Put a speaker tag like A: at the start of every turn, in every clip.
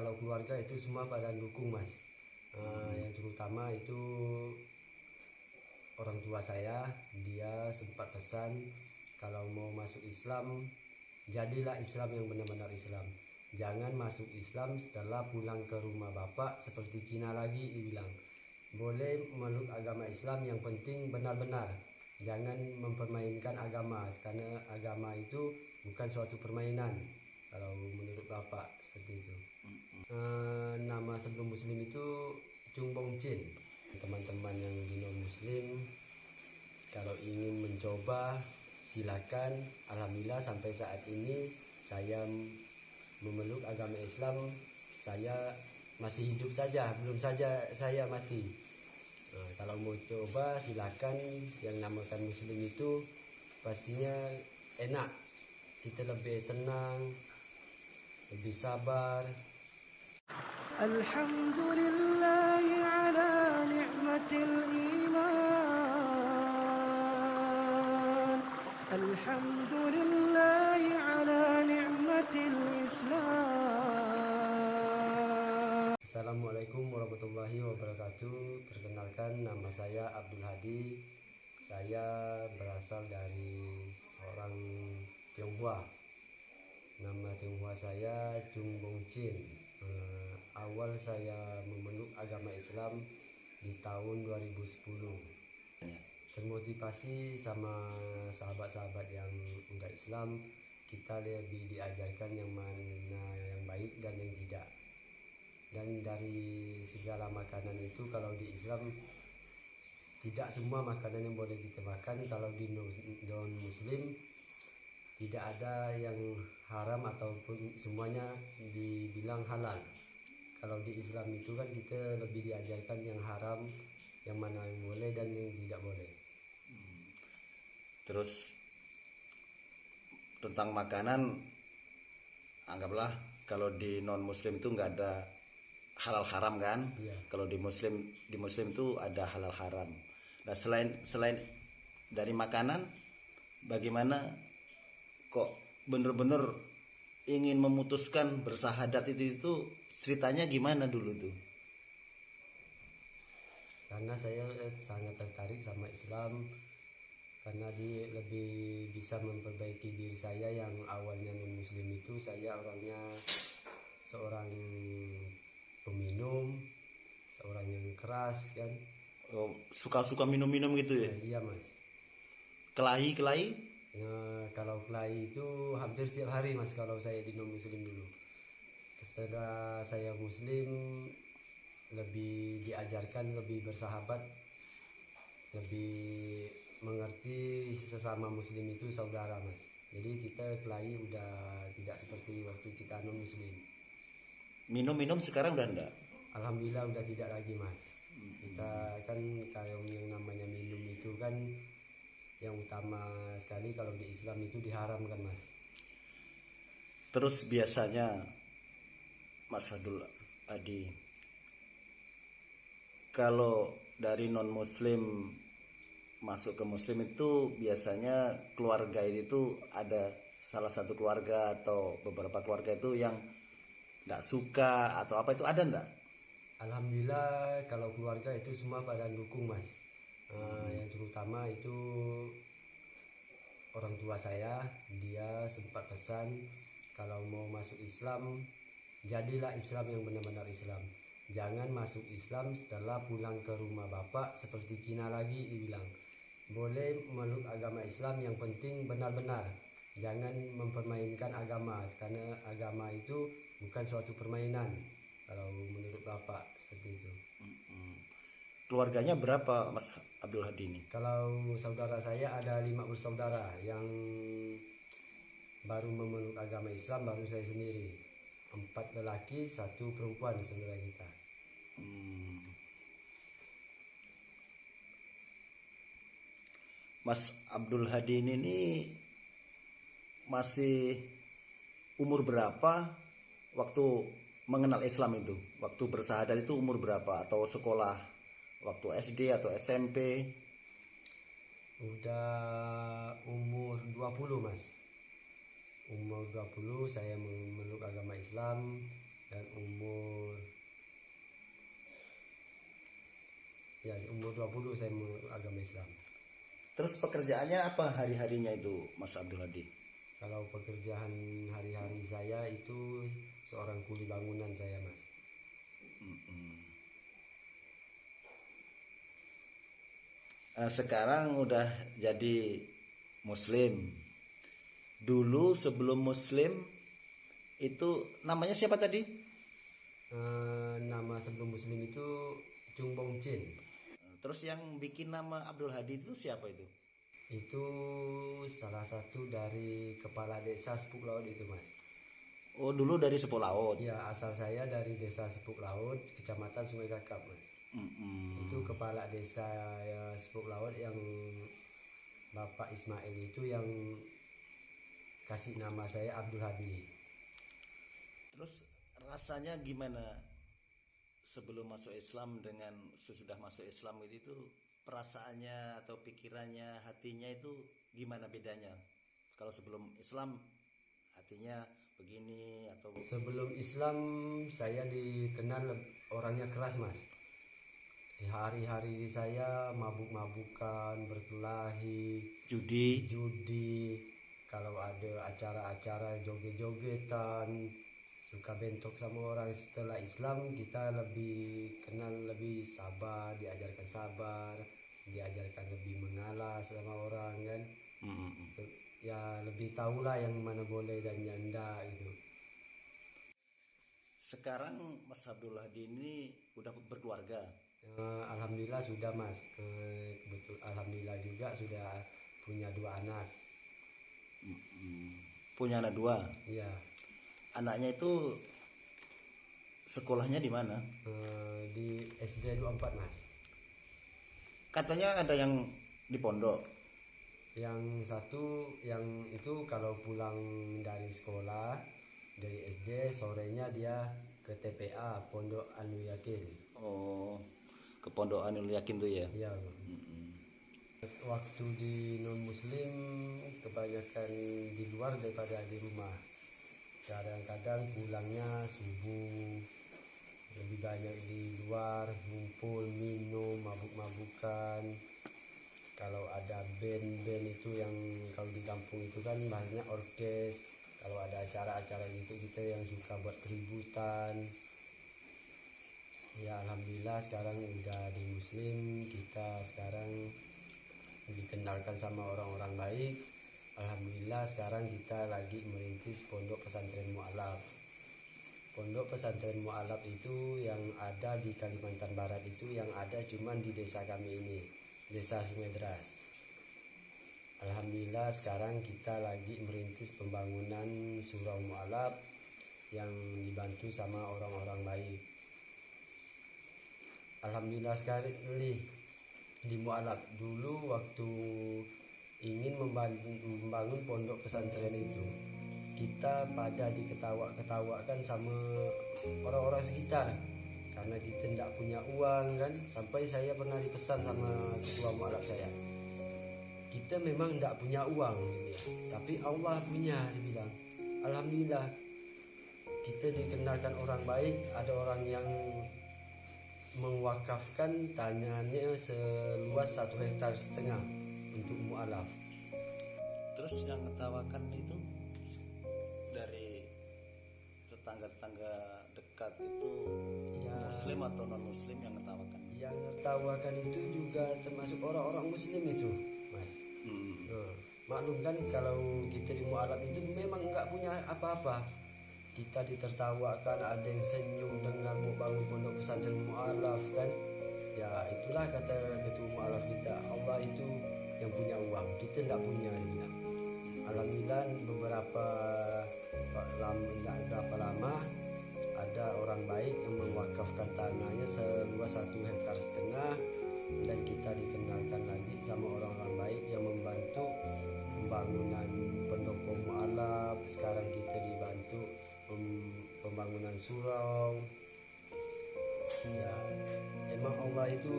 A: kalau keluarga itu semua pada dukung mas. Yang terutama itu orang tua saya, dia sempat pesan kalau mau masuk Islam, jadilah Islam yang benar-benar Islam. Jangan masuk Islam setelah pulang ke rumah bapak seperti Cina lagi, dibilang. Boleh meluk agama Islam, yang penting benar-benar. Jangan mempermainkan agama, karena agama itu bukan suatu permainan. Kalau menurut bapak seperti itu. Nama sebelum Muslim itu Chung Bong Chin. Teman-teman yang di non Muslim, kalau ingin mencoba silakan. Alhamdulillah sampai saat ini saya memeluk agama Islam, saya masih hidup saja, belum saja saya mati. Kalau mau coba silakan. Yang namakan Muslim itu pastinya enak, kita lebih tenang, lebih sabar.
B: Alhamdulillah ala ni'matil iman, alhamdulillah ala ni'matil Islam.
A: Assalamualaikum warahmatullahi wabarakatuh. Perkenalkan, nama saya Abdul Hadi. Saya berasal dari orang Tionghoa. Nama Tionghoa saya Chung Bong Chin. Awal saya memeluk agama Islam di tahun 2010. Termotivasi sama sahabat-sahabat yang enggak Islam, kita lebih diajarkan yang mana yang baik dan yang tidak. Dan dari segala makanan itu, kalau di Islam tidak semua makanan yang boleh kita makan. Kalau di non Muslim tidak ada yang haram ataupun semuanya dibilang halal. Kalau di Islam itu kan kita lebih diajarkan yang haram, yang mana yang boleh dan yang tidak boleh.
C: Terus tentang makanan, anggaplah kalau di non Muslim itu nggak ada halal haram kan?
A: Iya.
C: Kalau di Muslim itu ada halal haram. Nah selain dari makanan, bagaimana kok bener-bener ingin memutuskan bersahadat itu ceritanya gimana dulu tuh?
A: Karena saya sangat tertarik sama Islam, karena dia lebih bisa memperbaiki diri saya yang awalnya non Muslim itu. Saya orangnya seorang peminum, seorang yang keras kan.
C: Oh, suka minum-minum gitu ya?
A: Iya mas.
C: Kelahi?
A: Kalau kelahi itu hampir tiap hari mas, kalau saya di non Muslim dulu. Setelah saya Muslim, lebih diajarkan lebih bersahabat, lebih mengerti sesama Muslim itu saudara mas. Jadi kita kelahi udah tidak seperti waktu kita non Muslim.
C: Minum sekarang udah enggak?
A: Alhamdulillah udah tidak lagi mas. Kita kan kalau yang namanya minum itu kan yang utama sekali kalau di Islam itu diharamkan mas.
C: Terus biasanya Mas Abdul Hadi, kalau dari non Muslim masuk ke Muslim itu biasanya keluarga itu ada salah satu keluarga atau beberapa keluarga itu yang nggak suka atau apa, itu ada enggak?
A: Alhamdulillah kalau keluarga itu semua pada dukung mas. Yang terutama itu orang tua saya, dia sempat pesan kalau mau masuk Islam, jadilah Islam yang benar-benar Islam. Jangan masuk Islam setelah pulang ke rumah bapak seperti Cina lagi, dibilang. Boleh meluk agama Islam, yang penting benar-benar. Jangan mempermainkan agama, karena agama itu bukan suatu permainan. Kalau menurut bapak seperti itu.
C: Keluarganya berapa Mas Abdul Hadi ini?
A: Kalau saudara saya ada 5 bersaudara, yang baru memeluk agama Islam baru saya sendiri. 4 lelaki, 1 perempuan saudara kita.
C: Mas Abdul Hadi ini masih umur berapa waktu mengenal Islam itu? Waktu bersahadat itu umur berapa? Atau sekolah waktu SD atau SMP?
A: Udah umur 20 mas. Umur 20 saya memeluk agama Islam, dan umur umur 20 saya agama Islam.
C: Terus pekerjaannya apa hari-harinya itu Mas Abdul Hadi?
A: Kalau pekerjaan hari-hari saya itu seorang kuli bangunan saya, Mas.
C: Sekarang udah jadi Muslim. Dulu sebelum Muslim itu namanya siapa tadi?
A: Nama sebelum Muslim itu Chung Bong Chin.
C: Terus yang bikin nama Abdul Hadi itu siapa itu?
A: Itu salah satu dari kepala desa Sepuk Laut itu, Mas.
C: Oh, dulu dari Sepul Laut.
A: Ya, asal saya dari desa Sepuk Laut, kecamatan Sungai Kakap, Mas. Itu kepala desa ya, Sepuk Laut yang Bapak Ismail itu yang kasih nama saya Abdul Hadi.
C: Terus rasanya gimana sebelum masuk Islam dengan sesudah masuk Islam itu perasaannya atau pikirannya, hatinya itu gimana bedanya? Kalau sebelum Islam hatinya begini atau
A: Sebelum Islam saya dikenal orangnya keras, Mas. Hari-hari saya mabuk-mabukan, berkelahi, judi. Kalau ada acara-acara joget-jogetan, suka bentrok sama orang. Setelah Islam kita lebih kenal, lebih sabar, diajarkan lebih mengalah sama orang kan. Ya lebih tahulah yang mana boleh dan yang enggak gitu.
C: sekarang Mas Abdul Hadi ini udah berkeluarga?
A: Alhamdulillah sudah, Mas. Betul, alhamdulillah juga sudah punya 2 anak.
C: Punya anak 2.
A: Iya.
C: Anaknya itu sekolahnya di mana?
A: Di SD 24, Mas.
C: Katanya ada yang di pondok.
A: Yang satu yang itu kalau pulang dari sekolah dari SD sorenya dia ke TPA Pondok Anu Yakin.
C: Oh, ke Pondok Anul Yakin tuh ya?
A: Iya. Waktu di non muslim kebanyakan di luar daripada di rumah. Kadang-kadang pulangnya subuh, lebih banyak di luar, ngumpul, minum, mabuk-mabukan. Kalau ada band-band itu yang kalau di kampung itu kan banyak orkes. Kalau ada acara-acara gitu kita yang suka buat keributan. Ya alhamdulillah sekarang udah di muslim, kita sekarang dikenalkan sama orang-orang baik. Alhamdulillah sekarang kita lagi merintis pondok pesantren mu'alaf. Pondok pesantren mu'alaf itu yang ada di Kalimantan Barat itu yang ada cuman di desa kami ini, Desa Sungai Deras. Alhamdulillah sekarang kita lagi merintis pembangunan surau mu'alaf yang dibantu sama orang-orang baik. Alhamdulillah sekali di mu'alaf. Dulu waktu ingin membangun pondok pesantren itu, kita pada diketawa-ketawakan sama orang-orang sekitar karena kita tidak punya uang kan. Sampai saya pernah dipesan sama ketua mu'alaf saya, kita memang tidak punya uang ya, tapi Allah punya, dibilang. Alhamdulillah kita dikenalkan orang baik, ada orang yang mewakafkan tanahnya seluas 1,5 hektar untuk mu'alaf.
C: Terus yang ketawakan itu dari tetangga-tetangga dekat itu
A: Ya,
C: muslim atau non muslim yang ketawakan?
A: yang tertawakan itu juga termasuk orang-orang muslim itu, Mas. Maklum kan kalau kita di mu'alaf itu memang nggak punya apa-apa. Kita ditertawakan, ada yang senyum dengan mau bangun pondok pesantren mu'alaf kan. Ya itulah kata ketua mu'alaf kita, Allah itu yang punya uang, kita tidak punya, dia bilang. Alhamdulillah beberapa lama ada orang baik yang mewakafkan tanahnya seluas 1,5 hektar dan kita dikenalkan lagi sama orang-orang baik yang membantu pembangunan pendopo mu'alaf. Sekarang kita dibantu pembangunan surau. Ya, emang Allah itu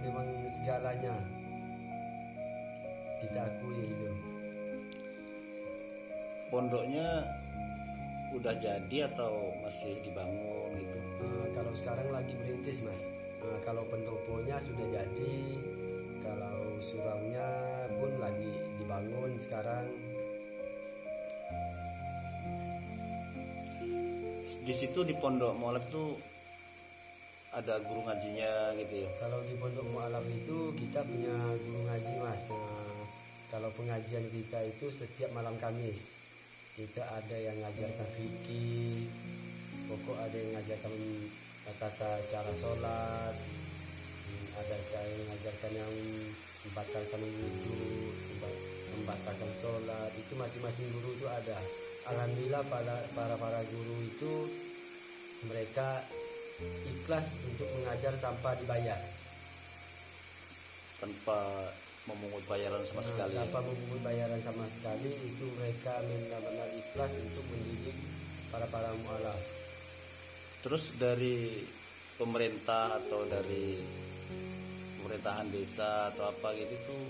A: memang segalanya, kita akui itu.
C: Pondoknya udah jadi atau masih dibangun gitu?
A: Kalau sekarang lagi merintis, Mas. Kalau pendoponya sudah jadi, kalau suraunya pun lagi dibangun sekarang.
C: Di situ di pondok mualaf tuh ada guru ngajinya gitu ya.
A: Kalau di pondok mualaf itu kita punya guru ngaji mas. Kalau pengajian kita itu setiap malam Kamis kita ada yang ngajarkan fikih, pokok ada yang ngajarkan tata cara sholat, ada yang ngajarkan yang membatalkan wudhu, membatalkan sholat. Itu masing-masing guru itu ada. Alhamdulillah para guru itu mereka ikhlas untuk mengajar tanpa dibayar,
C: Tanpa memungut bayaran sama sekali.
A: tanpa memungut bayaran sama sekali. Itu mereka benar-benar ikhlas untuk mendidik para mualaf.
C: Terus dari pemerintah atau dari pemerintahan desa atau apa gitu tuh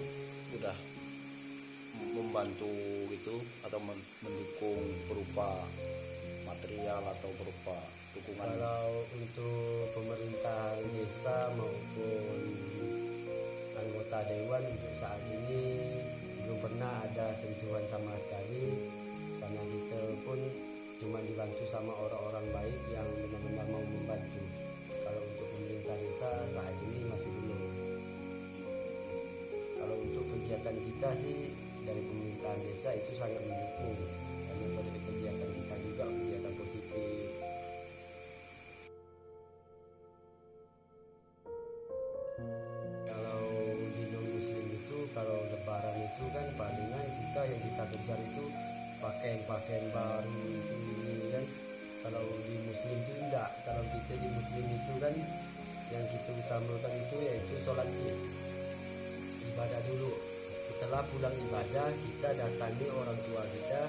C: udah membantu gitu atau mendukung berupa material atau berupa dukungan.
A: Kalau untuk pemerintah desa maupun anggota dewan untuk saat ini belum pernah ada sentuhan sama sekali, karena kita pun cuma dibantu sama orang-orang baik yang benar-benar mau membantu. Kalau untuk pemerintah desa saat ini masih belum. Kalau untuk kegiatan kita sih dari pemerintahan desa itu sangat mendukung, karena dari kegiatan kita juga kegiatan positif. Kalau di non muslim itu kalau lebaran itu kan palingan kita yang kita kejar itu pakaian baru itu kan. Kalau di muslim itu enggak. Kalau kita di muslim itu kan yang kita utamakan itu yaitu sholat id, ibadah dulu. Setelah pulang ibadah kita datangi orang tua kita,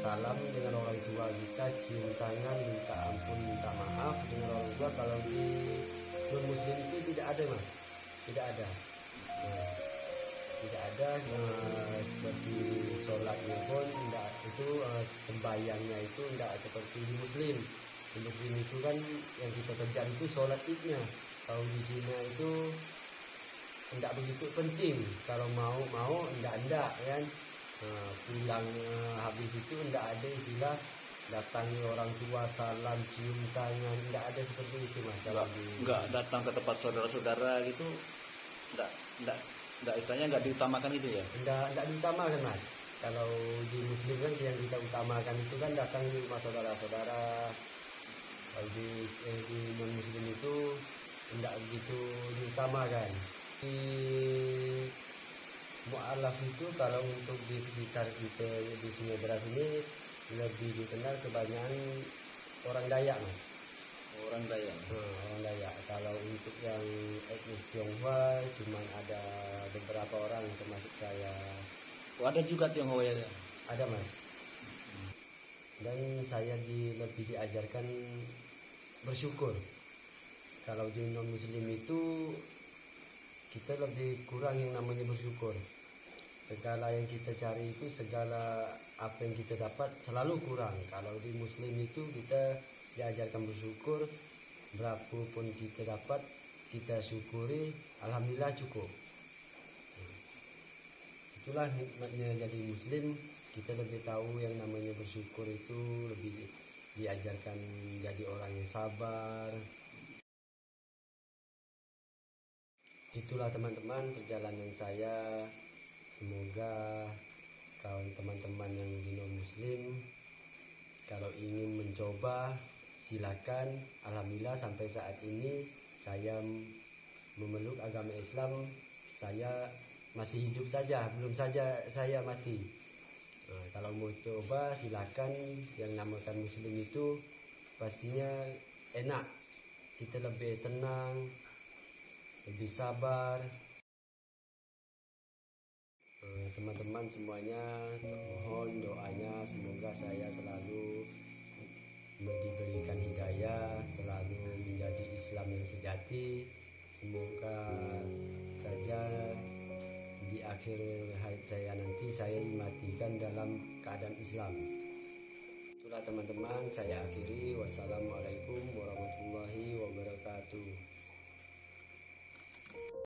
A: salam dengan orang tua kita, cium tangan, minta ampun, minta maaf dengan orang tua. Kalau di non muslim itu tidak ada mas, tidak ada. Tidak ada seperti sholatnya pun tidak, itu sembahyangnya itu tidak seperti di muslim. Di muslim itu kan yang kita kejar itu sholat idnya. Kalau di Cina itu tidak begitu penting. Kalau mau tidak kan. Pulang habis itu tidak ada istilah datangi orang tua, salam, cium tangan, tidak ada seperti itu mas.
C: Nggak datang ke tempat saudara-saudara gitu, nggak istilahnya nggak diutamakan itu ya.
A: Tidak diutamakan mas. Kalau di muslim kan yang kita utamakan itu kan datang di rumah saudara-saudara. Kalau di non muslim itu tidak begitu diutamakan. Di mualaf itu kalau untuk di sekitar kita di Sungai Deras ini lebih dikenal kebanyakan orang Dayak mas.
C: Orang Dayak.
A: Orang Dayak. Kalau untuk yang etnis Tionghoa cuma ada beberapa orang termasuk saya.
C: Oh, ada juga Tionghoa ya?
A: Ada mas. Dan saya lebih diajarkan bersyukur. Kalau di non muslim itu kita lebih kurang yang namanya bersyukur. Segala yang kita cari itu, segala apa yang kita dapat selalu kurang. Kalau di muslim itu kita diajarkan bersyukur, berapapun kita dapat kita syukuri, alhamdulillah cukup. Itulah nikmatnya jadi muslim. Kita lebih tahu yang namanya bersyukur itu, lebih diajarkan jadi orang yang sabar. Itulah teman-teman perjalanan saya. Semoga kawan teman-teman yang di non muslim kalau ingin mencoba silakan. Alhamdulillah sampai saat ini saya memeluk agama Islam. Saya masih hidup saja, belum saja saya mati. Kalau mau coba silakan. Yang namakan muslim itu pastinya enak, kita lebih tenang, lebih sabar. Teman-teman semuanya mohon doanya semoga saya selalu diberikan hidayah, selalu menjadi Islam yang sejati. Semoga saja di akhir hayat saya nanti saya dimatikan dalam keadaan Islam. Itulah teman-teman, saya akhiri. Wassalamualaikum warahmatullahi wabarakatuh.
C: wabarakatuh.